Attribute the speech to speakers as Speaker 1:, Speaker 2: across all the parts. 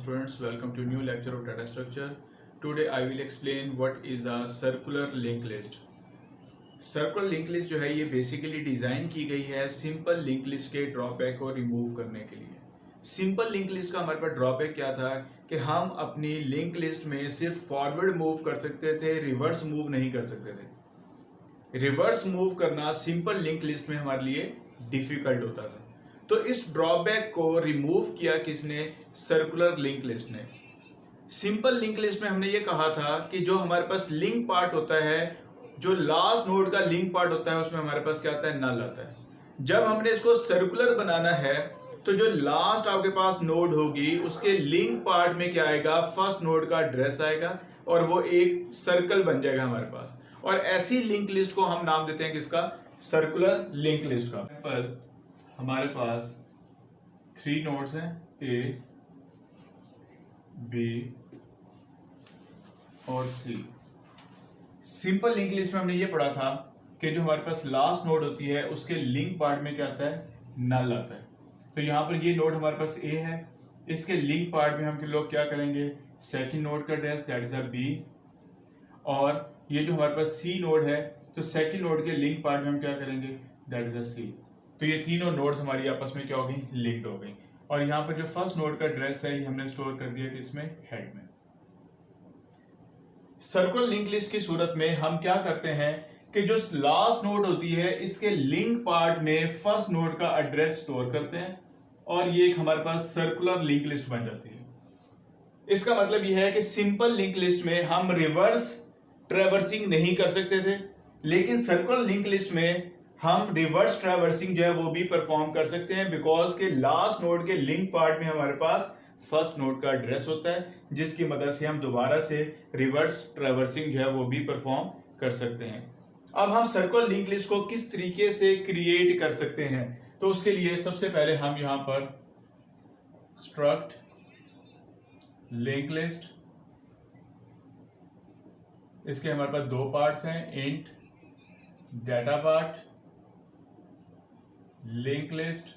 Speaker 1: students, welcome to new lecture of data structure. Today I will explain what is a circular linked list. Circular link list जो है ये basically design की गई है simple link list के drawback को remove करने के लिए। सिंपल लिंक लिस्ट का हमारे पास ड्रॉबैक क्या था कि हम अपनी लिंक लिस्ट में सिर्फ फॉरवर्ड मूव कर सकते थे, रिवर्स मूव नहीं कर सकते थे। रिवर्स मूव करना सिंपल लिंक लिस्ट में हमारे लिए डिफिकल्ट होता था। तो इस ड्रॉबैक को रिमूव किया किसने? सर्कुलर लिंक लिस्ट ने। सिंपल लिंक लिस्ट में हमने ये कहा था कि जो हमारे पास लिंक पार्ट होता है, जो लास्ट नोड का लिंक पार्ट होता है, उसमें हमारे पास क्या आता है? नल आता है। जब हमने इसको सर्कुलर बनाना है तो जो लास्ट आपके पास नोड होगी उसके लिंक पार्ट में क्या आएगा? फर्स्ट नोड का एड्रेस आएगा और वो एक सर्कल बन जाएगा हमारे पास। और ऐसी लिंक लिस्ट को हम नाम देते हैं किसका? सर्कुलर लिंक लिस्ट का। पर हमारे पास 3 नोड्स हैं, ए, बी और सी। सिंपल लिंक लिस्ट में हमने ये पढ़ा था कि जो हमारे पास लास्ट नोड होती है उसके लिंक पार्ट में क्या आता है? नल आता है। तो यहाँ पर ये नोड हमारे पास ए है, इसके लिंक पार्ट में हम लोग क्या करेंगे? सेकंड नोड का address that is a B, और ये जो हमारे पास सी नोड है तो सेकंड नोड के लिंक पार्ट में हम क्या करेंगे? That is a C. तो ये तीनों नोड्स हमारी आपस में क्या हो गई? लिंक्ड हो गई। और यहाँ पर जो फर्स्ट नोड का एड्रेस है ये हमने स्टोर कर दिया किसमें? हेड में। सर्कुलर लिंक लिस्ट की सूरत में हम क्या करते हैं कि जो लास्ट नोड होती है इसके लिंक पार्ट में फर्स्ट नोड का एड्रेस स्टोर करते हैं और ये एक हमारे पास सर्कुलर लिंक लिस्ट बन जाती है। इसका मतलब यह है कि सिंपल लिंक लिस्ट में हम रिवर्स ट्रैवर्सिंग नहीं कर सकते थे, लेकिन सर्कुलर लिंक लिस्ट में हम रिवर्स ट्रैवर्सिंग जो है वो भी परफॉर्म कर सकते हैं, बिकॉज के लास्ट नोड के लिंक पार्ट में हमारे पास फर्स्ट नोड का एड्रेस होता है, जिसकी मदद से हम दोबारा से रिवर्स ट्रैवर्सिंग जो है वो भी परफॉर्म कर सकते हैं। अब हम सर्कुलर लिंक लिस्ट को किस तरीके से क्रिएट कर सकते हैं, तो उसके लिए सबसे पहले हम यहां पर स्ट्रक्ट लिंक लिस्ट, इसके हमारे पास 2 पार्ट्स हैं, int data part, link list,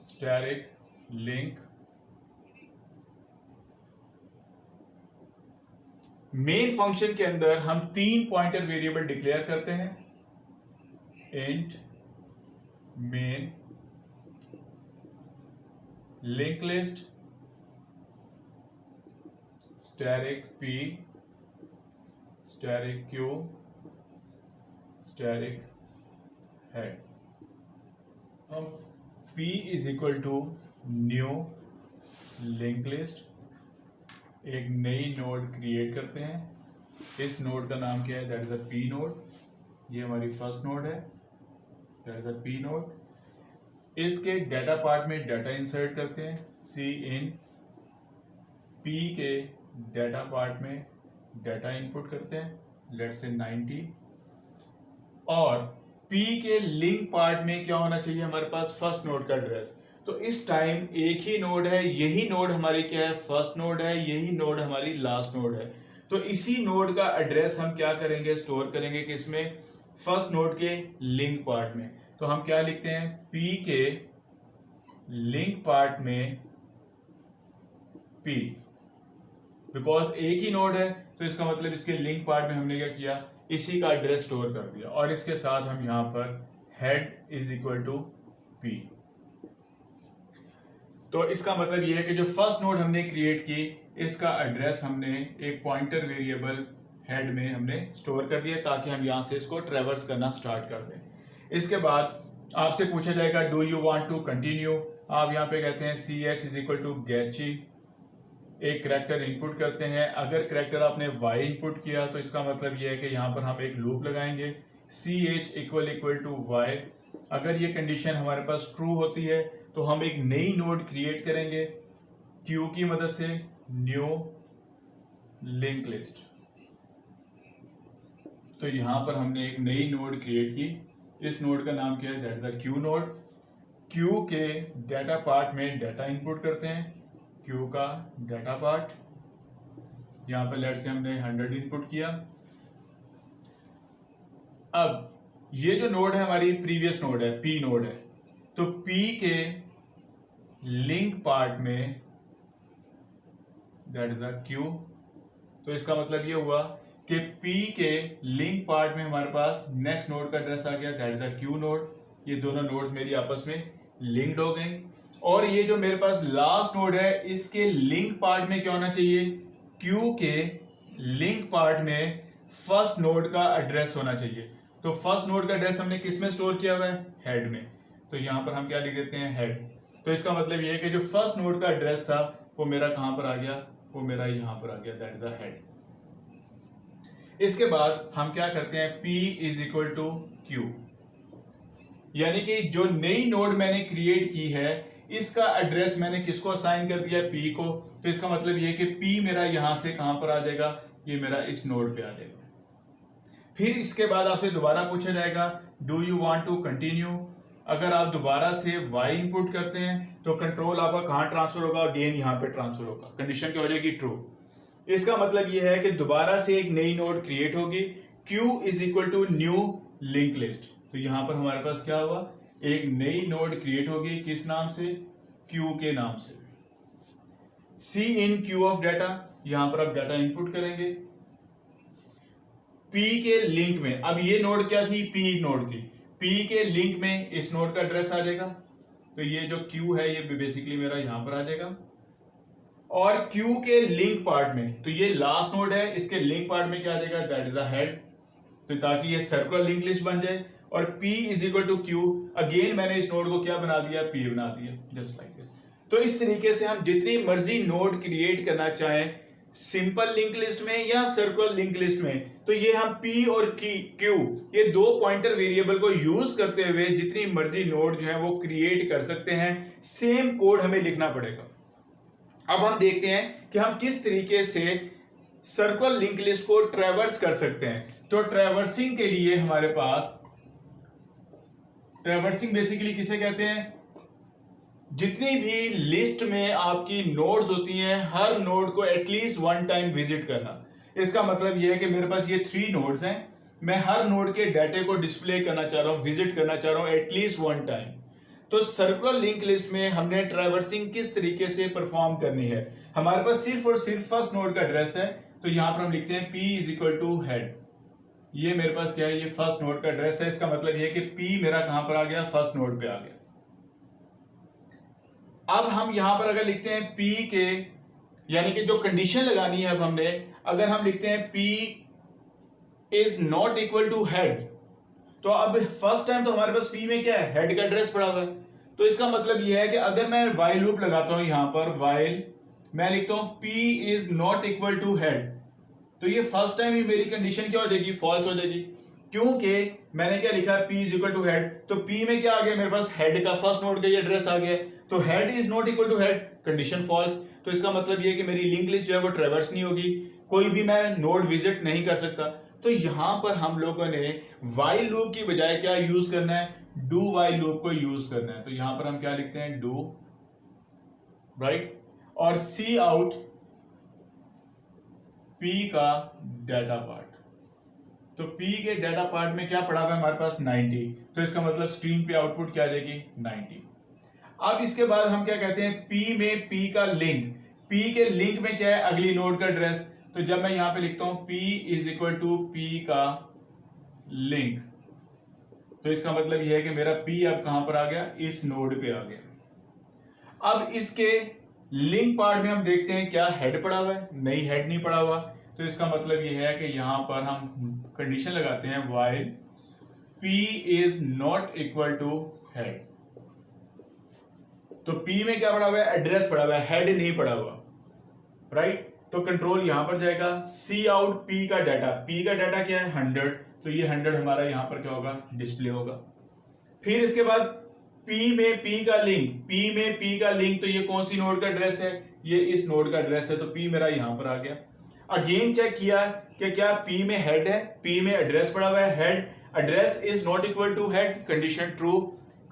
Speaker 1: static link. Main function के अंदर हम 3 पॉइंटर वेरिएबल डिक्लेयर करते हैं, int main link list static P static Q static head. हम p is equal to new link list, एक नई नोड क्रिएट करते हैं। इस नोड का नाम क्या है? That is the p node. ये हमारी फर्स्ट नोड है, that is the p node. इसके डाटा पार्ट में डाटा इंसर्ट करते हैं, c इन। p के डाटा पार्ट में डाटा इनपुट करते हैं, लेट्स से 90। और P के लिंक पार्ट में क्या होना चाहिए? हमारे पास फर्स्ट नोड का एड्रेस। तो इस टाइम एक ही नोड है, यही नोड हमारी क्या है? फर्स्ट नोड है, यही नोड हमारी लास्ट नोड है। तो इसी नोड का एड्रेस हम क्या करेंगे? स्टोर करेंगे किसमें? फर्स्ट नोड के लिंक पार्ट में। तो हम क्या लिखते हैं? P के लिंक पार्ट में P, बिकॉज एक ही नोड है तो इसका मतलब इसके लिंक पार्ट में हमने क्या किया? इसी का एड्रेस स्टोर कर दिया। और इसके साथ हम यहां पर head is equal to P. तो इसका मतलब यह है कि जो फर्स्ट नोड हमने क्रिएट की इसका एड्रेस हमने एक पॉइंटर वेरिएबल हेड में हमने स्टोर कर दिया, ताकि हम यहां से इसको ट्रेवर्स करना स्टार्ट कर दें। इसके बाद आपसे पूछा जाएगा do you want to continue. आप यहां पे कहते हैं C H is equal to getche, एक करैक्टर इनपुट करते हैं। अगर करैक्टर आपने y इनपुट किया तो इसका मतलब यह है कि यहाँ पर हम एक लूप लगाएंगे, C H equal to Y. अगर ये कंडीशन हमारे पास ट्रू होती है तो हम एक नई नोड क्रिएट करेंगे क्यू की मदद से, न्यू लिंक लिस्ट। तो यहाँ पर हमने एक नई नोड क्रिएट की, इस नोड का नाम क्या है? That is the Q node. Q के डाटा पार्ट में डाटा इनपुट करते हैं, क्यू का डाटा पार्ट। यहां पर लेट से हमने 100 इनपुट किया। अब ये जो नोड है हमारी प्रीवियस नोड है, पी नोड है, तो पी के लिंक पार्ट में दैट इज अ क्यू। तो इसका मतलब ये हुआ कि P के लिंक पार्ट में हमारे पास नेक्स्ट नोड का एड्रेस आ गया, that is the Q node. ये दोनों नोड्स मेरी आपस में लिंक्ड हो गए। और ये जो मेरे पास लास्ट नोड है इसके लिंक पार्ट में क्या होना चाहिए, Q के लिंक पार्ट में फर्स्ट नोड का एड्रेस होना चाहिए। तो फर्स्ट नोड का एड्रेस हमने किस में स्टोर किया हुआ है, हेड में। तो यहां पर हम क्या लिख देते हैं, हेड। तो इसका मतलब ये है कि जो फर्स्ट नोड का एड्रेस था वो मेरा कहां पर आ गया, वो मेरा यहां पर आ गया, दैट इज द हेड। इसके बाद हम क्या करते हैं, P is equal to Q, यानी कि जो नई नोड मैंने क्रिएट की है इसका एड्रेस मैंने किसको असाइन कर दिया, P को। तो इसका मतलब यह है कि P मेरा यहां से कहां पर आ जाएगा, ये मेरा इस नोड पे आ जाएगा। फिर इसके बाद आपसे दोबारा पूछा जाएगा, do you want to continue. अगर आप दोबारा से y इनपुट करते हैं तो कंट्रोल आपका कहां ट्रांसफर होगा, अगेन यहां पे ट्रांसफर होगा। कंडीशन क्या हो जाएगी, ट्रू। इसका मतलब यह है कि दोबारा से एक नई नोड क्रिएट होगी, Q is equal to new link list. तो यहां पर हमारे पास क्या हुआ, एक नई नोड क्रिएट होगी, किस नाम से, Q के नाम से। C in Q of data, यहां पर आप डाटा इनपुट करेंगे P के लिंक में। अब ये नोड क्या थी, P नोड थी। P के लिंक में इस नोड का एड्रेस आ जाएगा। तो ये जो Q है ये बेसिकली मेरा यहां पर आ जाएगा। और Q के लिंक पार्ट में, तो ये लास्ट नोड है, इसके लिंक पार्ट में क्या आ जाएगा, दैट इज अ हेड। तो ताकि ये सर्कुलर लिंक लिस्ट बन जाए। और P is equal to Q, again मैंने इस नोड को क्या बना दिया, P बना दिया, जस्ट लाइक दिस। तो इस तरीके से हम जितनी मर्जी नोड क्रिएट करना चाहें सिंपल लिंक लिस्ट में या सर्कुलर लिंक लिस्ट में, तो ये हम P और Q ये दो पॉइंटर वेरिएबल को यूज करते हुए जितनी मर्जी नोड जो है वो क्रिएट कर सकते हैं। सेम कोड हमें लिखना पड़ेगा। अब हम देखते हैं कि हम किस तरीके से सर्कुलर लिंक लिस्ट को ट्रैवर्स कर सकते हैं। तो ट्रैवर्सिंग के लिए हमारे पास, ट्रैवर्सिंग बेसिकली किसे कहते हैं, जितनी भी लिस्ट में आपकी नोड्स होती हैं हर नोड को एटलीस्ट वन टाइम विजिट करना। इसका मतलब यह है कि मेरे पास ये 3 नोड्स हैं, मैं हर नोड के डाटे को डिस्प्ले करना चाह रहा हूं, विजिट करना चाह रहा हूं एटलीस्ट वन टाइम। तो सर्कुलर लिंक लिस्ट में हमने ट्रैवर्सिंग किस तरीके से परफॉर्म करनी है, हमारे पास सिर्फ और सिर्फ फर्स्ट नोड का एड्रेस है। तो यहां पर हम लिखते हैं P is equal to head. ये मेरे पास क्या है, ये फर्स्ट नोड का एड्रेस है। इसका मतलब ये है कि P मेरा कहां पर आ गया, फर्स्ट नोड पे आ गया। अब हम यहां पर अगर लिखते हैं P के, यानी कि जो कंडीशन लगानी है अब हमने, अगर हम लिखते हैं P is not equal to head, तो अब फर्स्ट टाइम तो हमारे पास P में क्या है, हेड का एड्रेस पड़ा हुआ है। तो इसका मतलब यह है कि अगर मैं while लूप लगाता हूं यहां पर, while मैं लिखता हूं P is not equal to head, तो ये फर्स्ट टाइम ही मेरी कंडीशन क्या हो जाएगी, फॉल्स हो जाएगी। क्योंकि मैंने क्या लिखा है, P is equal to head. तो P में क्या आ गया, मेरे पास हेड का फर्स्ट नोड का ये एड्रेस आ गया। तो head is not equal to head, condition false. तो इसका मतलब ये है कि मेरी लिंक लिस्ट जो है वो ट्रैवर्स नहीं होगी, कोई भी मैं नोड विजिट नहीं कर सकता। तो यहां पर हम लोगों ने while लूप की बजाय क्या यूज करना है, डू while लूप को यूज करना है। तो यहां पर हम क्या लिखते हैं, डू, राइट। और सी आउट P का डाटा पार्ट। तो P के डाटा पार्ट में क्या पड़ा हुआ है हमारे पास, 90। तो इसका मतलब स्क्रीन पे आउटपुट क्या आ जाएगी, 90। अब इसके बाद हम क्या कहते हैं, P में P का लिंक, P के लिंक में क्या है, अगली नोड का एड्रेस। तो जब मैं यहां पे लिखता हूं P is equal to P का लिंक, तो इसका मतलब यह है कि मेरा P अब कहां पर आ गया, इस नोड पे आ गया। अब इसके लिंक पार्ट में हम देखते हैं क्या हेड पड़ा हुआ है, नहीं हेड नहीं पड़ा हुआ। तो इसका मतलब यह है कि यहां पर हम कंडीशन लगाते हैं while P is not equal to head. तो P में क्या पड़ा हुआ है, एड्रेस पड़ा हुआ है, हेड नहीं पड़ा हुआ, राइट। तो कंट्रोल यहां पर जाएगा, सी आउट P का डाटा, P का डाटा क्या है, 100। तो ये 100 हमारा यहां पर क्या होगा, डिस्प्ले होगा। फिर इसके बाद P में P का लिंक, P में P का लिंक, तो ये कौन सी नोड का एड्रेस है, ये इस नोड का एड्रेस है। तो P मेरा यहां पर आ गया। अगेन चेक किया कि क्या P में हेड है, P में एड्रेस पड़ा हुआ है, head, address is not equal to head, condition true.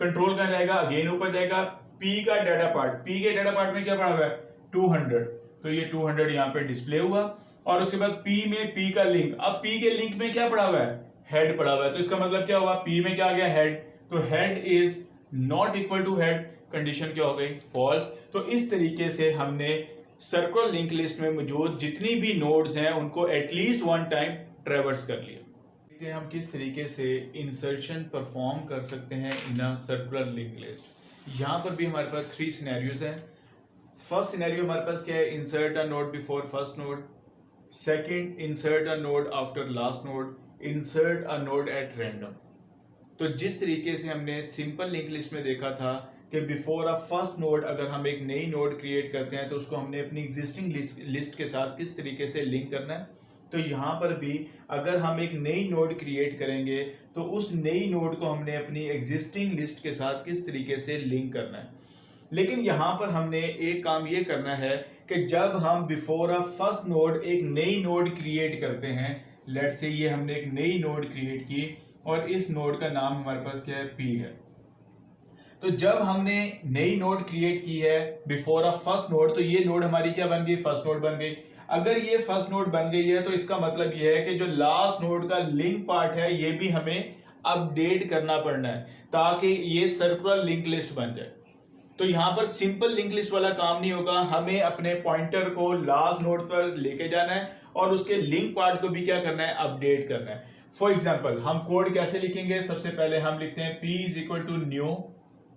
Speaker 1: Control कहां जाएगा, अगेन ऊपर जाएगा, P का डाटा पार्ट, P के डाटा पार्ट में क्या पड़ा हुआ है, 200। तो ये 200 यहां पे डिस्प्ले हुआ। और उसके बाद P में P का लिंक, अब P के लिंक में क्या पड़ा हुआ है, हेड पड़ा हुआ है। तो इसका मतलब क्या हुआ, P में क्या आ गया, हेड। तो head is not equal to head, condition क्या हो गई, फॉल्स। तो इस तरीके से हमने सर्कुलर लिंक लिस्ट में मौजूद जितनी भी नोड्स हैं उनको एटलीस्ट वन टाइम ट्रेवर्स कर लिया। देखते हैं हम किस तरीके से इंसर्शन परफॉर्म कर सकते हैं in a circular link list. यहाँ पर भी हमारे पास 3 सिनेरियोज हैं। फर्स्ट सिनेरियो हमारे पास क्या है, insert a node before first node. Second, insert a node after last node. Insert a node at random. तो जिस तरीके से हमने सिंपल लिंक लिस्ट में देखा था कि बिफोर अ फर्स्ट नोड अगर हम एक नई नोड क्रिएट करते हैं तो उसको हमने अपनी एग्जिस्टिंग लिस्ट के साथ किस तरीके से लिंक करना है, तो यहाँ पर भी अगर हम एक नई नोड क्रिएट करेंगे तो उस नई नोड को हमने अपनी एग्जिस्टिंग लिस्ट के साथ किस तरीके से लिंक करना है। लेकिन यहाँ पर हमने एक काम ये करना है कि जब हम बिफोर अ फर्स्ट नोड एक नई नोड क्रिएट करते हैं, लेट्स से ये हमने एक नई नोड क्रिएट की और इस नोड का नाम हमारे पास क्या है, पी है। तो जब हमने नई नोड क्रिएट की है बिफोर अ फर्स्ट नोड, तो ये नोड हमारी क्या बन गई, फर्स्ट नोड बन गई। अगर ये फर्स्ट नोड बन गई है तो इसका मतलब ये है कि जो लास्ट नोड का लिंक पार्ट है ये भी हमें अपडेट करना पड़ना है ताकि ये सर्कुलर लिंक लिस्ट बन जाए। तो यहां पर सिंपल लिंक लिस्ट वाला काम नहीं होगा, हमें अपने पॉइंटर को लास्ट नोड पर लेके जाना है और उसके लिंक पार्ट को भी क्या करना है, अपडेट करना है। फॉर एग्जांपल हम कोड कैसे लिखेंगे, सबसे पहले हम लिखते हैं p is equal to new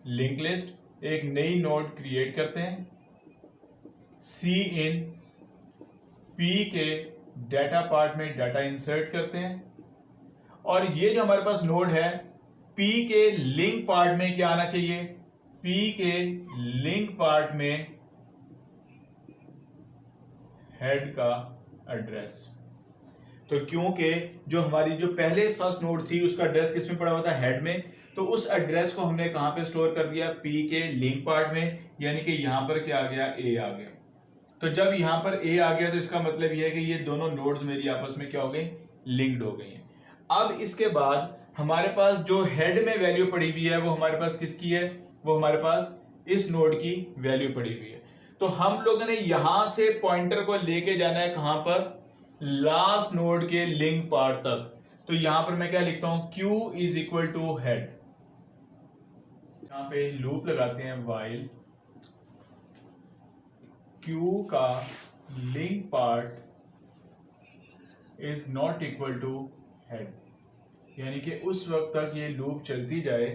Speaker 1: link list, एक नई नोड क्रिएट करते हैं। सी इन p के डाटा पार्ट में डाटा इंसर्ट करते हैं और ये जो हमारे पास नोड है p के लिंक पार्ट में क्या आना चाहिए, p के लिंक पार्ट में हेड का एड्रेस। तो क्योंकि जो हमारी जो पहले फर्स्ट नोड थी उसका एड्रेस किस में पड़ा हुआ था, हेड में, तो उस एड्रेस को हमने कहां पे स्टोर कर दिया, p के लिंक पार्ट में, यानी कि यहां पर क्या आ गया, a आ गया। तो जब यहां पर a आ गया तो इसका मतलब यह है कि ये दोनों नोड्स मेरी आपस में क्या हो गई, लिंक्ड हो गई हैं। अब इसके बाद हमारे पास जो हेड में वैल्यू पड़ी हुई है वो हमारे पास किसकी है, वो हमारे पास इस नोड की वैल्यू पड़ी हुई है। तो हम लोगों ने यहां से पॉइंटर को लेके जाना है कहां पर, लास्ट नोड के लिंक पार्ट तक। तो यहां पर मैं क्या लिखता हूं, q is equal to head. यहां पे लूप लगाते हैं व्हाइल q का link part is not equal to head, यानी कि उस वक्त तक ये लूप चलती जाए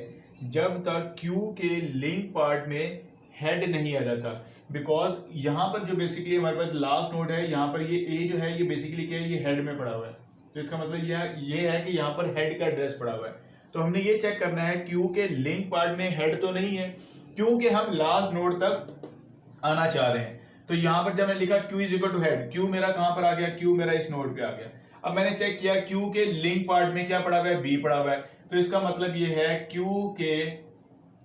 Speaker 1: जब तक q के लिंक पार्ट में हेड नहीं आ जाता। बिकॉज यहां पर जो बेसिकली हमारे पास लास्ट नोड है, यहां पर ये a जो है ये बेसिकली क्या है, ये हेड में पड़ा हुआ है। तो इसका मतलब ये है कि यहां पर हेड का एड्रेस पड़ा हुआ है। तो हमने ये चेक करना है q के लिंक पार्ट में हेड तो नहीं है, क्योंकि हम लास्ट नोड तक आना चाह रहे हैं। तो यहां पर जब मैंने लिखा q is equal to head, q मेरा कहां पर आ गया, q मेरा इस नोड पे आ गया। अब मैंने चेक किया q के लिंक पार्ट में क्या पड़ा हुआ है, b पड़ा हुआ है। तो इसका मतलब ये है q के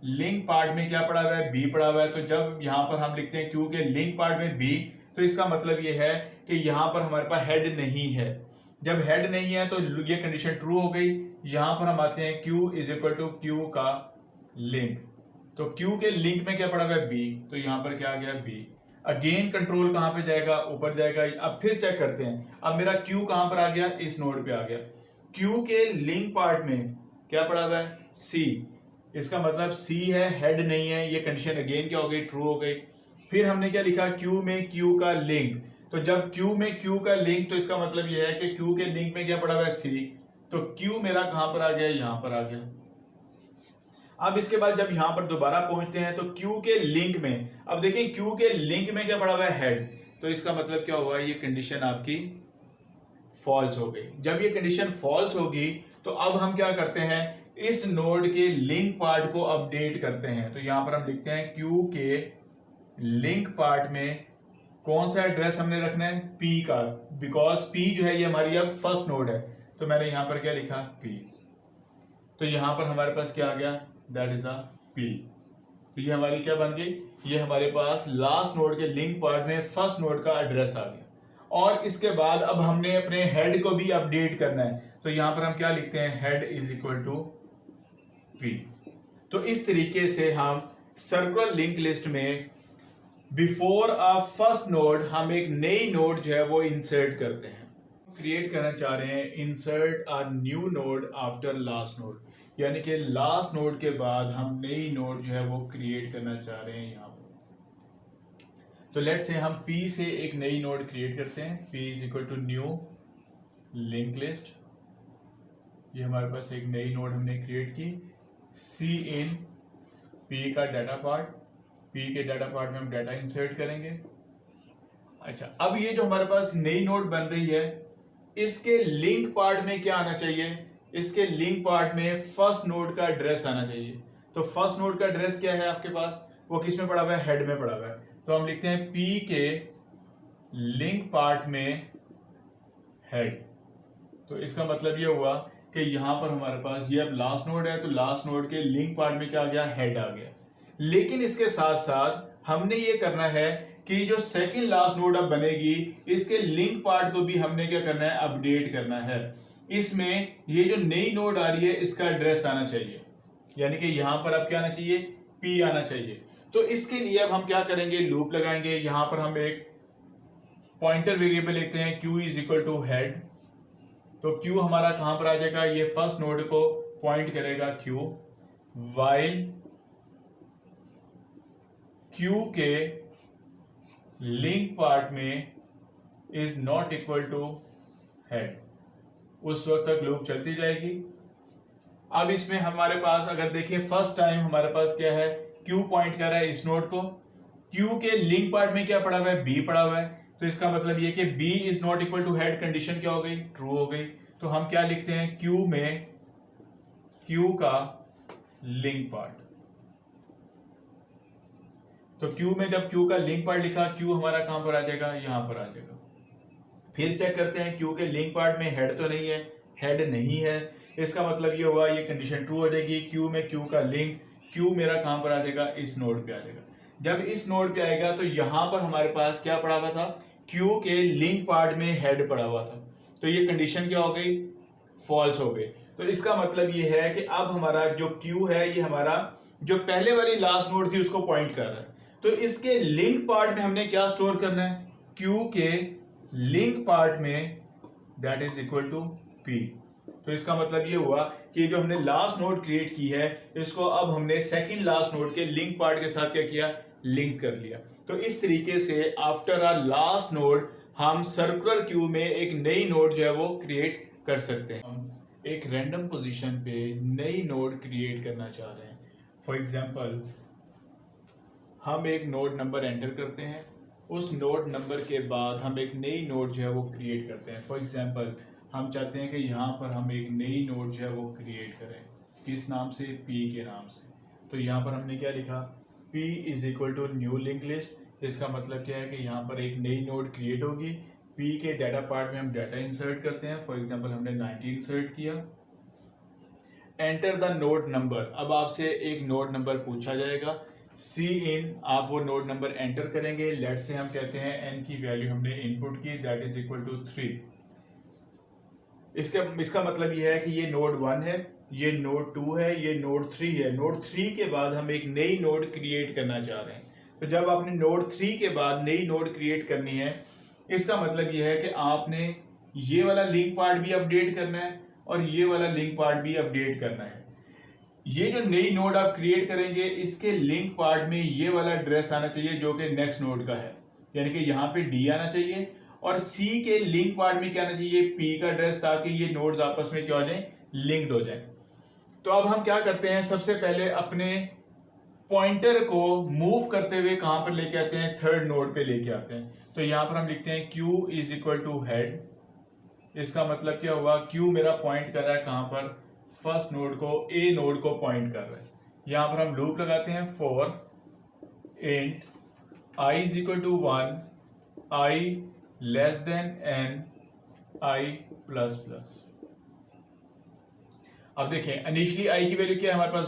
Speaker 1: लिंक पार्ट में क्या पड़ा हुआ है, b पड़ा हुआ है। तो जब यहां पर हम लिखते हैं q के लिंक पार्ट में b, तो इसका मतलब ये है कि यहां पर हमारे पास हेड नहीं है। जब हेड नहीं है तो ये कंडीशन ट्रू हो गई। यहां पर हम आते हैं q is equal to q का लिंक, तो q के लिंक में क्या पड़ा हुआ है, b, तो यहां पर क्या आ गया, b। अगेन कंट्रोल कहां पे जाएगा, ऊपर जाएगा। अब फिर चेक करते हैं, अब मेरा q कहां पर आ गया, इस नोड पे आ गया। q के लिंक पार्ट में क्या पड़ा हुआ है, c, इसका मतलब c है, हेड नहीं है। ये कंडीशन अगेन क्या हो गई, ट्रू हो गई। फिर हमने क्या लिखा, q में q का लिंक, तो जब q में q का लिंक, तो इसका मतलब यह है कि q के लिंक में क्या पड़ा हुआ है, c, तो q मेरा कहां पर आ गया, यहां पर आ गया। अब इसके बाद जब यहां पर दोबारा पहुंचते हैं तो q के लिंक में, अब देखिए q के लिंक में क्या पड़ा हुआ है, हेड, तो इसका मतलब क्या हुआ, ये कंडीशन आपकी फॉल्स हो गई। जब ये कंडीशन फॉल्स होगी तो अब हम क्या करते हैं, इस नोड के लिंक पार्ट को अपडेट करते हैं। तो यहां पर हम लिखते हैं q के लिंक पार्ट में कौन सा एड्रेस हमने रखना है, p का, बिकॉज p जो है ये हमारी अब फर्स्ट नोड है। तो मैंने यहां पर क्या लिखा, p। तो यहां पर हमारे पास क्या आ गया, दैट इज अ p। तो ये हमारी क्या बन गई, ये हमारे पास लास्ट नोड के लिंक पार्ट में फर्स्ट नोड का एड्रेस आ गया। और इसके बाद अब हमने अपने हेड को भी अपडेट करना है। तो यहां पर हम क्या लिखते हैं, head is equal to p। तो इस तरीके से हम सर्कुलर लिंक लिस्ट में बिफोर अ फर्स्ट नोड हम एक नई नोड जो है वो इंसर्ट करते हैं। क्रिएट करना चाह रहे हैं insert a new node after last node, यानी कि लास्ट नोड के बाद हम नई नोड जो है वो क्रिएट करना चाह रहे हैं यहाँ पर। तो लेट्स से हम P से एक नई नोड क्रिएट करते हैं। P is equal to new link list, ये हमारे पास एक नई नोड हमने क्रिएट की। C इन P का डाटा पार्ट, P के डाटा पार्ट में हम डाटा इंसर्ट करेंगे। अच्छा, अब ये जो हमारे पास नई नोड बन रही है, इसके लिंक पार्ट में क्या आना चाहिए? इसके लिंक पार्ट में फर्स्ट नोड का एड्रेस आना चाहिए। तो फर्स्ट नोड का एड्रेस क्या है आपके पास? वो किस में पड़ा हुआ है? हेड में पड़ा हुआ है। तो हम लिखते हैं P के लिंक पार्ट में हेड। तो इसका मतलब ये हुआ कि यहां पर हमारे पास ये अब लास्ट नोड है, तो लास्ट नोड के लिंक पार्ट में क्या आ गया? हेड आ गया। लेकिन इसके साथ साथ हमने ये करना है कि जो सेकंड लास्ट नोड अब बनेगी, इसके लिंक पार्ट को भी हमने क्या करना है? अपडेट करना है। इसमें ये जो नई नोड आ रही है, इसका एड्रेस आना चाहिए, यानी कि यहां पर अब क्या आना चाहिए? P आना चाहिए। तो इसके लिए अब हम क्या करेंगे? लूप लगाएंगे। यहां पर हम एक पॉइंटर वेरिएबल लिखते हैं Q is equal to head. तो Q हमारा कहां पर आ जाएगा? ये फर्स्ट नोड को पॉइंट करेगा Q, वाइल Q के लिंक पार्ट में is not equal to head. उस वक्त तक लूप चलती जाएगी। अब इसमें हमारे पास अगर देखिए फर्स्ट टाइम हमारे पास क्या है? Q पॉइंट कर रहा है इस नोड को। Q के लिंक पार्ट में क्या पड़ा हुआ है? B पड़ा हुआ है। तो इसका मतलब ये कि B is not equal to head condition क्या हो गई? ट्रू हो गई। तो हम क्या लिखते हैं? Q में Q का लिंक पार्ट। तो Q में जब Q का लिंक पार्ट लिखा, Q हमारा कहां पर आ जाएगा? यहां पर आ जाएगा। फिर चेक करते हैं Q के लिंक पार्ट में हेड तो नहीं है, हेड नहीं है। इसका मतलब ये हुआ ये कंडीशन ट्रू हो जाएगी। Q में Q का लिंक, Q मेरा कहां पर आ जाएगा? इस नोड पे आ जाएगा। जब इस नोड पे आएगा तो यहां पर हमारे पास क्या पड़ा हुआ था? Q के लिंक पार्ट में हेड पड़ा हुआ था। तो ये कंडीशन क्या हो गई? फॉल्स हो गई। तो इसका मतलब ये है कि अब हमारा जो Q है, ये हमारा जो पहले वाली लास्ट नोड थी उसको पॉइंट कर रहा है। तो इसके लिंक पार्ट में हमने क्या स्टोर करना है? Q के लिंक पार्ट में that is equal to P। तो इसका मतलब ये हुआ कि जो हमने लास्ट नोड क्रिएट की है, इसको अब हमने सेकंड लास्ट नोड के लिंक पार्ट के साथ क्या किया? लिंक कर लिया। तो इस तरीके से आफ्टर अ लास्ट नोड हम सर्कुलर क्यू में एक नई नोड जो है वो क्रिएट कर सकते हैं। हम एक रैंडम पोजीशन पे नई नोड क्रिएट करना चाह रहे हैं। फॉर एग्जांपल हम एक नोड नंबर एंटर करते हैं, उस नोड नंबर के बाद हम एक नई नोड जो है वो क्रिएट करते हैं। फॉर एग्जांपल हम चाहते हैं कि यहाँ पर हम एक नई नोड जो है वो क्रिएट करें, किस नाम से? P के नाम से। तो यहाँ पर हमने क्या लिखा? P is equal to new link list. इसका मतलब क्या है कि यहाँ पर एक नई नोड क्रिएट होगी। P के डाटा पार्ट में हम डाटा इंसर्ट करते हैं। फॉर एग्जाम्पल हमने 90 इंसर्ट किया। Enter the node number. अब आपसे एक नोड नंबर पूछा जाएगा। C इन, आप वो नोड नंबर एंटर करेंगे। लेट से हम कहते हैं n की वैल्यू हमने इनपुट की, दैट इज इक्वल टू 3। इसका मतलब ये है कि ये नोड 1 है, ये नोड 2 है, ये नोड 3 है। नोड 3 के बाद हम एक नई नोड क्रिएट करना चाह रहे हैं। तो जब आपने नोड 3 के बाद नई नोड क्रिएट करनी है, इसका मतलब ये है कि आपने ये वाला लिंक पार्ट भी अपडेट करना है और ये वाला लिंक पार्ट भी अपडेट करना है। ये जो नई नोड आप क्रिएट करेंगे, इसके लिंक पार्ट में ये वाला एड्रेस आना चाहिए जो कि नेक्स्ट नोड का है, यानी कि यहाँ पे D आना चाहिए। और C के लिंक पार्ट में क्या आना चाहिए? P का एड्रेस, ताकि ये नोड्स आपस में क्या हो जाए? लिंक्ड हो जाए। तो अब हम क्या करते हैं? सबसे पहले अपने पॉइंटर को मूव करते हुए कहां पर लेके आते हैं? थर्ड नोड पे लेके आते हैं। तो यहां पर हम लिखते हैं Q is equal to head. इसका मतलब क्या हुआ? Q मेरा पॉइंट कर रहा है कहां पर? फर्स्ट नोड को, A नोड को पॉइंट कर रहा है। यहां पर हम लूप लगाते हैं for int I is equal to 1, I less than n, I plus plus. अब देखें इनिशियली I की वैल्यू क्या है हमारे पास?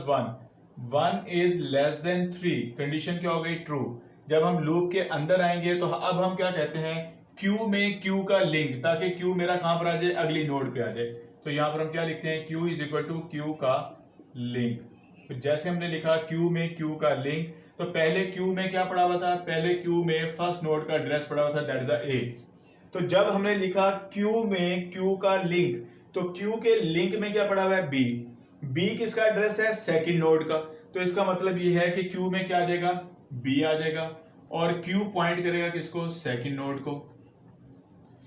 Speaker 1: 1 इज लेस देन 3। कंडीशन क्या हो गई? ट्रू। जब हम लूप के अंदर आएंगे तो अब हम क्या कहते हैं? Q में Q का लिंक, ताकि Q मेरा कहां पर आ जाए? अगली नोड पे आ जाए। तो यहां पर हम क्या लिखते हैं? Q is equal to Q का लिंक। तो जैसे हमने लिखा Q में Q का लिंक, तो पहले Q में क्या पड़ा हुआ था? पहले Q में फर्स्ट नोड का एड्रेस पड़ा हुआ था, दैट इज A। तो जब हमने लिखा Q में Q का लिंक, तो Q के लिंक में क्या पड़ा हुआ है? B किसका एड्रेस है? सेकंड नोड का। तो इसका मतलब ये है कि Q में क्या आ जाएगा? B आ जाएगा और Q पॉइंट करेगा किसको? सेकंड नोड को।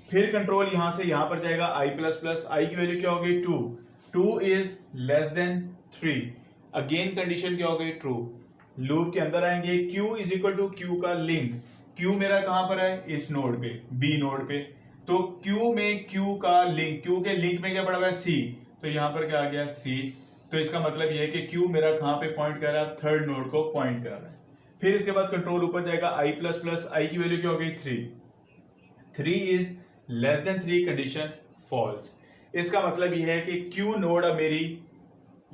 Speaker 1: फिर कंट्रोल यहां से यहां पर जाएगा I प्लस प्लस, आई की वैल्यू क्या हो गई? 2 is less than 3। Again condition क्या हो गई? ट्रू। लूप के अंदर आएंगे, Q is equal to Q का लिंक। Q मेरा कहां पर है? इस नोड पे, B नोड पे। तो Q में Q का लिंक, Q के लिंक में क्या पड़ा हुआ है? C। तो यहां पर क्या आ गया? C। तो इसका मतलब यह है कि Q मेरा कहां पे पॉइंट कर रहा है? थर्ड नोड को पॉइंट कर रहा है। फिर इसके बाद कंट्रोल ऊपर जाएगा I प्लस प्लस, आई की वैल्यू क्या हो गई? 3 is less than 3, condition false. इसका मतलब यह है कि Q नोड अब मेरी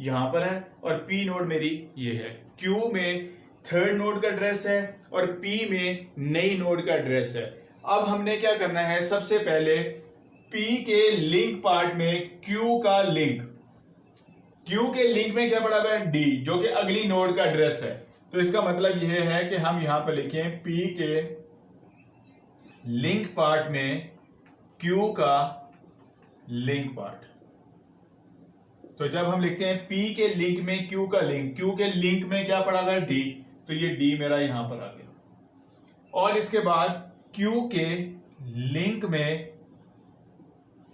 Speaker 1: यहां पर है और P नोड मेरी ये है। Q में थर्ड नोड का एड्रेस है और P में नई नोड का एड्रेस है। अब हमने क्या करना है? सबसे पहले P के लिंक पार्ट में Q का लिंक, Q के लिंक में क्या पड़ा हुआ है? D, जो कि अगली नोड का एड्रेस है। तो इसका मतलब यह है कि हम यहां पर लिखें P के लिंक पार्ट में Q का लिंक पार्ट। तो जब हम लिखते हैं P के लिंक में Q का लिंक, Q के लिंक में क्या पड़ा हुआ है? D, तो ये D मेरा यहां पर आ गया। और इसके बाद Q के लिंक में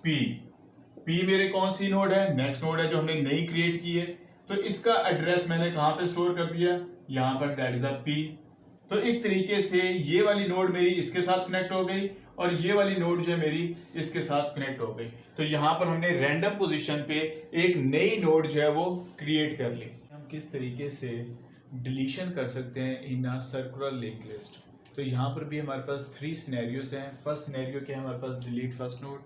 Speaker 1: P मेरे कौन सी नोड है? नेक्स्ट नोड है जो हमने नई क्रिएट की है। तो इसका एड्रेस मैंने कहां पे स्टोर कर दिया? यहां पर, दैट इज अ P। तो इस तरीके से ये वाली नोड मेरी इसके साथ कनेक्ट हो गई और ये वाली नोड जो है मेरी इसके साथ कनेक्ट हो गई। तो यहां पर हमने रैंडम पोजीशन पे एक नई नोड जो है वो क्रिएट कर ली। हम किस तरीके से डिलीशन कर सकते हैं in a circular link list? तो यहां पर भी हमारे पास 3 सिनेरियोज हैं। फर्स्ट सिनेरियो क्या है हमारे पास? Delete first node,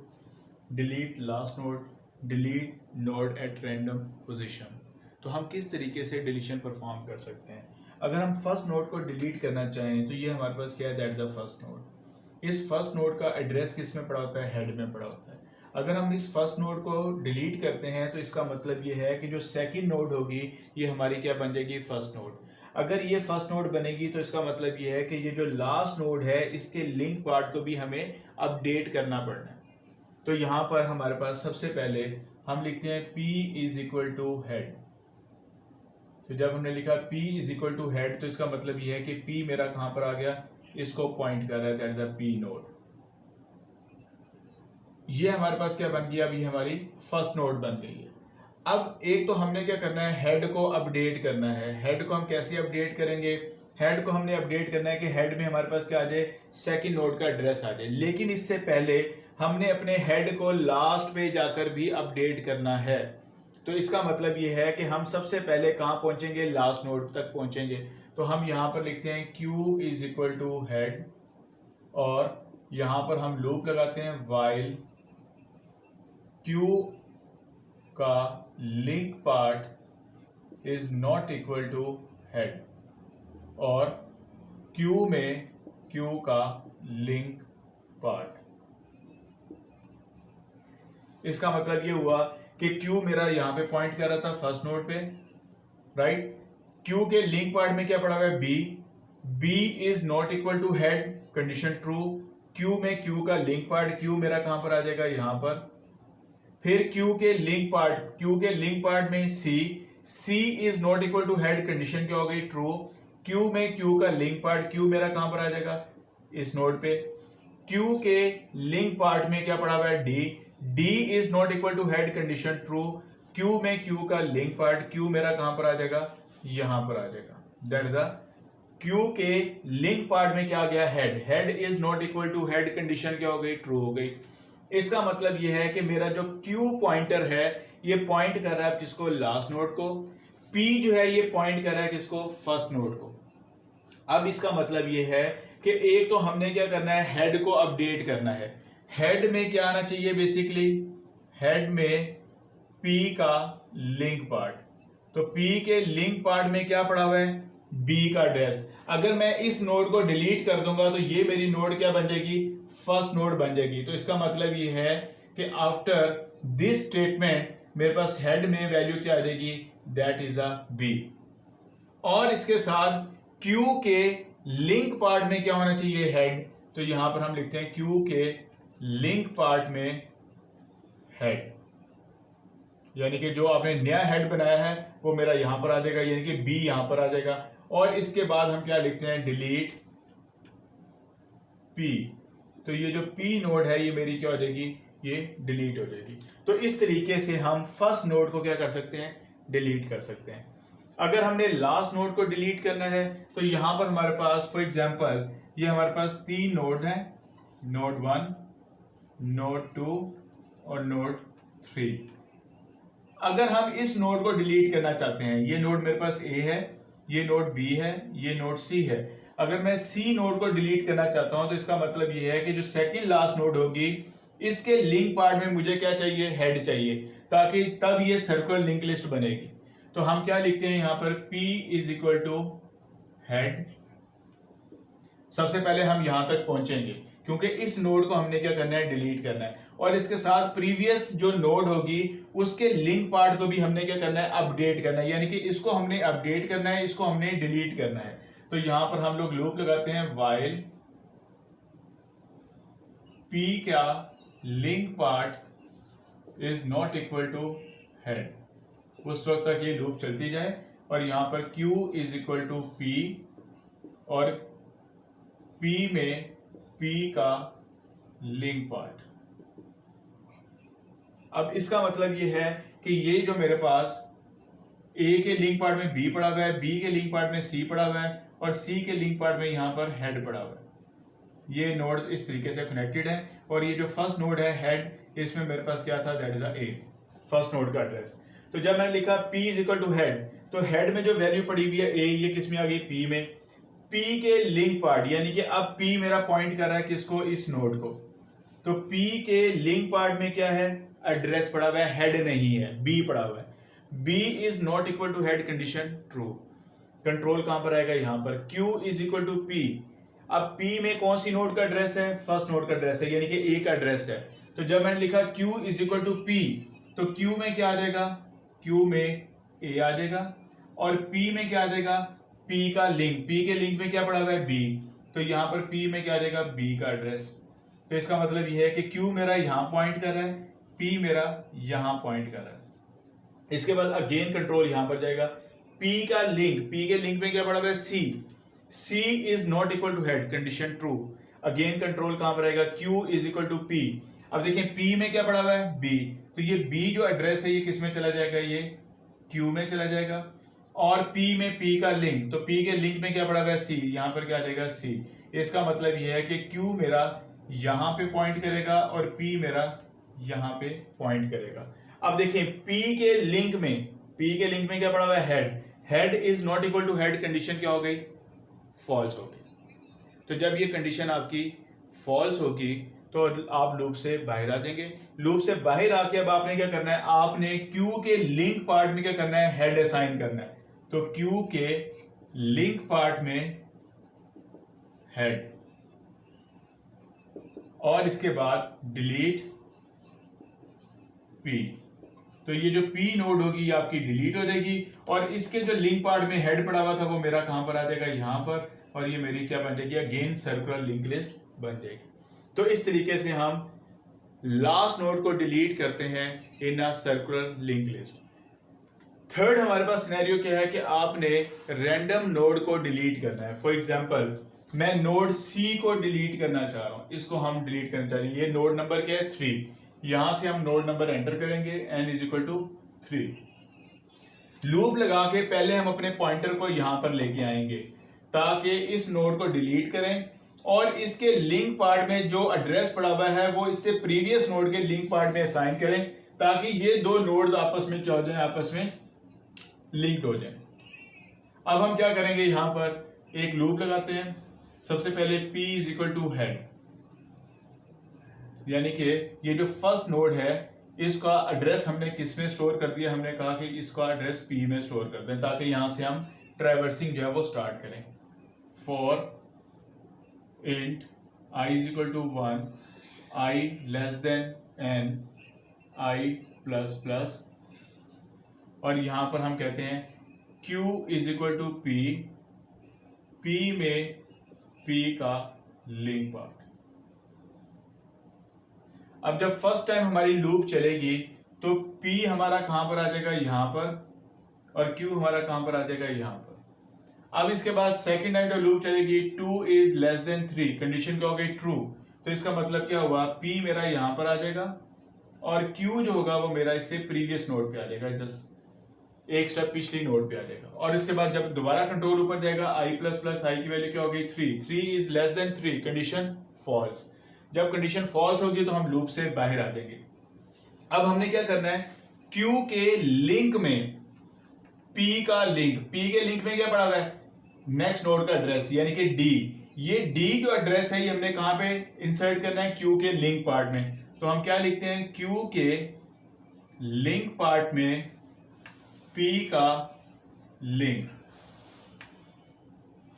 Speaker 1: delete last node, delete node at random position. तो हम किस तरीके से डिलीशन परफॉर्म कर सकते हैं? अगर हम फर्स्ट नोड को डिलीट करना चाहें तो ये हमारे पास क्या है? That is the first node. इस फर्स्ट नोड का एड्रेस किस में पड़ा होता है? हेड में पड़ा होता है। अगर हम इस फर्स्ट नोड को डिलीट करते हैं तो इसका मतलब ये है कि जो सेकंड नोड होगी ये हमारी क्या बन जाएगी? First node. अगर ये फर्स्ट नोड बनेगी तो इसका मतलब ये है कि ये जो लास्ट नोड है इसके लिंक पार्ट को भी हमें अपडेट करना पड़ना है। तो यहां पर हमारे पास सबसे पहले हम लिखते हैं P is equal to head. तो जब हमने लिखा P is equal to head तो इसका मतलब यह है कि P मेरा कहां पर आ गया? इसको पॉइंट कर रहा है, that is the P node. ये हमारे पास क्या बन गया? अभी हमारी फर्स्ट नोड बन गई है। अब एक तो हमने क्या करना है? हेड को अपडेट करना है। हेड को हम कैसे अपडेट करेंगे? हेड को हमने अपडेट करना है कि हेड में हमारे पास क्या आ जाए? सेकंड नोड का एड्रेस आ जाए। लेकिन इससे पहले हमने अपने हेड को लास्ट पे जाकर भी अपडेट करना है। तो इसका मतलब ये है कि हम सबसे पहले कहां पहुंचेंगे? लास्ट नोड तक पहुंचेंगे। तो हम यहां पर लिखते हैं Q is equal to head और यहां पर हम लूप लगाते हैं while Q का link part is not equal to head और Q में Q का लिंक पार्ट। इसका मतलब ये हुआ कि Q मेरा यहां पे पॉइंट कर रहा था फर्स्ट नोड पे, राइट? Q के लिंक पार्ट में क्या पड़ा हुआ है? B is not equal to head, condition true. Q में Q का लिंक पार्ट, Q मेरा कहां पर आ जाएगा? यहां पर। फिर Q के लिंक पार्ट में C is not equal to head, condition क्या हो गई? ट्रू। Q में Q का लिंक पार्ट, Q मेरा कहां पर आ जाएगा? इस नोड पे। Q के लिंक पार्ट में क्या पड़ा हुआ है? D is not equal to head, condition true. Q में Q का लिंक पार्ट, Q मेरा कहां पर आ जाएगा? यहां पर आ जाएगा। दैट इज द Q के लिंक पार्ट में क्या आ गया? Head is not equal to head, condition क्या हो गई? ट्रू हो गई। इसका मतलब यह है कि मेरा जो Q पॉइंटर है ये पॉइंट कर रहा है किसको? लास्ट नोड को। P जो है ये पॉइंट कर रहा है किसको? फर्स्ट नोड को। अब इसका मतलब यह है कि एक तो हमने क्या करना है? हेड को अपडेट करना है। हेड में क्या आना चाहिए? बेसिकली हेड में P का लिंक पार्ट। तो P के लिंक पार्ट में क्या पड़ा हुआ है? B का एड्रेस। अगर मैं इस नोड को डिलीट कर दूंगा तो ये मेरी नोड क्या बन जाएगी? फर्स्ट नोड बन जाएगी। तो इसका मतलब ये है कि आफ्टर दिस स्टेटमेंट मेरे पास हेड में वैल्यू क्या आ जाएगी? That is a B। और इसके साथ Q के लिंक पार्ट में क्या होना चाहिए? हेड। तो यहां पर हम लिखते हैं Q के लिंक पार्ट में हेड, यानी कि जो आपने नया हेड बनाया है वो मेरा यहां पर आ जाएगा, यानी कि बी यहां पर आ जाएगा। और इसके बाद हम क्या लिखते हैं, डिलीट पी। तो ये जो पी नोड है ये मेरी क्या हो जाएगी, ये डिलीट हो जाएगी। तो इस तरीके से हम फर्स्ट नोड को क्या कर सकते हैं, डिलीट कर सकते हैं। अगर हमने लास्ट नोड को डिलीट करना है तो यहां पर हमारे पास फॉर एग्जांपल ये हमारे पास 3 नोड हैं, नोड 1, नोड 2 और नोड 3। अगर हम इस नोड को डिलीट करना चाहते हैं, ये नोड मेरे पास ए है, ये नोड बी है, ये नोड सी है। अगर मैं सी नोड को डिलीट करना चाहता हूं तो इसका मतलब ये है कि जो सेकंड लास्ट नोड होगी इसके लिंक पार्ट में मुझे क्या चाहिए, हेड चाहिए, ताकि तब ये सर्कुलर लिंक लिस्ट बनेगी। तो हम क्या लिखते हैं यहां पर, P is equal to head. सबसे पहले हम यहां तक पहुंचेंगे क्योंकि इस नोड को हमने क्या करना है, डिलीट करना है। और इसके साथ प्रीवियस जो नोड होगी उसके लिंक पार्ट को भी हमने क्या करना है, अपडेट करना है, यानी कि इसको हमने अपडेट करना है, इसको हमने डिलीट करना है। तो यहां पर हम लोग लूप लगाते हैं, व्हाइल P क्या link part is not equal to head, उस वक्त तक ये लूप चलती जाए। और यहां पर Q is equal to P, और P में P का लिंक पार्ट। अब इसका मतलब ये है कि ये जो मेरे पास A के लिंक पार्ट में B पड़ा हुआ है, B के लिंक पार्ट में C पड़ा हुआ है, और C के लिंक पार्ट में यहां पर हेड पड़ा हुआ है। ये नोड्स इस तरीके से कनेक्टेड है। और ये जो फर्स्ट नोड है हेड, इसमें मेरे पास क्या था, that is a first node का एड्रेस। तो जब मैंने लिखा P is equal to head, तो हेड में जो वैल्यू पड़ी हुई है A, ये किस में आ गई, P में। P के लिंक पार्ट, यानी कि अब P मेरा पॉइंट कर रहा है किसको, इस नोड को। तो P के लिंक पार्ट में क्या है, एड्रेस पड़ा हुआ है, हेड नहीं है, B पड़ा हुआ है। B is not equal to head, condition true. Control कहां पर आएगा, यहां पर Q is equal to P। अब P में कौन सी नोड का एड्रेस है, फर्स्ट नोड का एड्रेस है, यानी कि A का एड्रेस है। तो जब मैंने लिखा Q is equal to P, तो Q में क्या आ जाएगा, Q में A आ जाएगा, और P में क्या आ जाएगा, P का लिंक, P के लिंक में क्या पड़ा हुआ है, B। तो यहां पर P में क्या आ जाएगा, B का एड्रेस। तो इसका मतलब यह है कि Q मेरा यहां पॉइंट कर रहा है, P मेरा यहां पॉइंट कर रहा है। इसके बाद अगेन कंट्रोल यहां पर जाएगा, P का लिंक, P के लिंक में क्या पड़ा हुआ है, C। C is not equal to head, condition true. Again control कहां पर आएगा, Q is equal to P। अब देखिए P में क्या पड़ा हुआ है, B। तो ये B जो एड्रेस है ये किस में चला जाएगा, ये Q में चला जाएगा। और P में P का लिंक, तो P के लिंक में क्या पड़ा हुआ है, C। यहां पर क्या आ जाएगा, C। इसका मतलब यह है कि Q मेरा यहां पे पॉइंट करेगा और P मेरा यहां पे पॉइंट करेगा। अब देखिए P के लिंक में क्या पड़ा हुआ है, head. Head is not equal to head, condition क्या हो गई, फॉल्स हो गई। तो जब ये कंडीशन आपकी फॉल्स होगी तो आप लूप से बाहर आ जाएंगे। लूप से बाहर आके अब आपने क्या करना है, आपने Q के लिंक पार्ट में क्या करना है, हेड असाइन करना है। तो Q के लिंक पार्ट में हेड, और इसके बाद डिलीट P। तो ये जो P नोड होगी ये आपकी डिलीट हो जाएगी, और इसके जो लिंक पार्ट में हेड पड़ा हुआ था वो मेरा कहां पर आ जाएगा, यहां पर। और ये मेरी क्या बन जाएगी, अगेन सर्कुलर लिंक लिस्ट बन जाएगी। तो इस तरीके से हम लास्ट नोड को डिलीट करते हैं in a circular link list. Third हमारे पास सिनेरियो क्या है कि आपने रैंडम नोड को डिलीट करना है। फॉर एग्जांपल मैं नोड C को डिलीट करना चाह रहा हूं, इसको हम डिलीट करना चाह रहे हैं। ये नोड नंबर क्या है, 3। यहां से हम नोड नंबर एंटर करेंगे, n is equal to 3। Loop लगा के पहले हम अपने पॉइंटर को यहां पर लेके आएंगे ताकि इस नोड को डिलीट करें, और इसके लिंक पार्ट में जो एड्रेस पड़ा हुआ है वो इससे प्रीवियस नोड के लिंक पार्ट में असाइन करें, ताकि ये दो नोड्स आपस में क्या हो जाए, आपस में लिंक्ड हो जाए। अब हम क्या करेंगे, यहां पर एक लूप लगाते हैं। सबसे पहले P is equal to head, यानी कि ये जो फर्स्ट नोड है इसका एड्रेस हमने किस में स्टोर कर दिया, हमने कहा कि इसका एड्रेस P में स्टोर कर दें ताकि यहां से हम ट्रैवर्सिंग जो है वो स्टार्ट करें। For int I is equal to 1, I less than n, I plus plus, और यहां पर हम कहते हैं Q is equal to P, P में P का लिंक पार्ट। अब जब फर्स्ट टाइम हमारी लूप चलेगी तो P हमारा कहां पर आ जाएगा, यहां पर, और Q हमारा कहां पर आ जाएगा, यहां पर। अब इसके बाद सेकेंड टाइम जब लूप चलेगी 2 इज लेस देन 3, कंडीशन क्या हो गई, ट्रू। तो इसका मतलब क्या हुआ, P मेरा यहां पर आ जाएगा और Q जो होगा वो मेरा इससे प्रीवियस नोड पे आ जाएगा, जस्ट एक स्टेप पिछली नोड पे आ जाएगा। और इसके बाद जब दोबारा कंट्रोल ऊपर जाएगा i प्लस प्लस आई की वैल्यू क्या हो गई, 3 is less than 3, condition false. जब कंडीशन फॉल्स होगी तो हम लूप से बाहर आ जाएंगे। अब हमने क्या करना है, Q के लिंक में P का लिंक, P के लिंक में क्या पड़ा हुआ है, नेक्स्ट नोड का एड्रेस यानी कि D। ये D जो एड्रेस है ये हमने कहां पे इंसर्ट करना है, Q के लिंक पार्ट में। तो हम क्या लिखते हैं, Q के लिंक पार्ट में P का लिंक।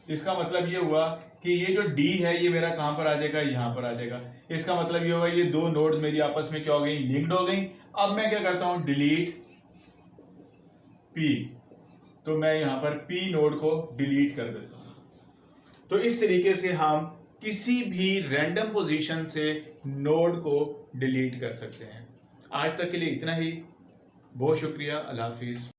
Speaker 1: इसका मतलब ये हुआ कि ये जो D है ये मेरा कहां पर आ जाएगा, यहां पर आ जाएगा। इसका मतलब ये होगा ये दो नोड्स मेरी आपस में क्या हो गई, लिंक्ड हो गई। अब मैं क्या करता हूं, डिलीट P, तो मैं यहां पर P नोड को डिलीट कर देता हूं। तो इस तरीके से हम किसी भी रैंडम पोजीशन से नोड को डिलीट कर सकते हैं। आज तक के लिए इतना ही, बहुत शुक्रिया, अल्लाह हाफिज।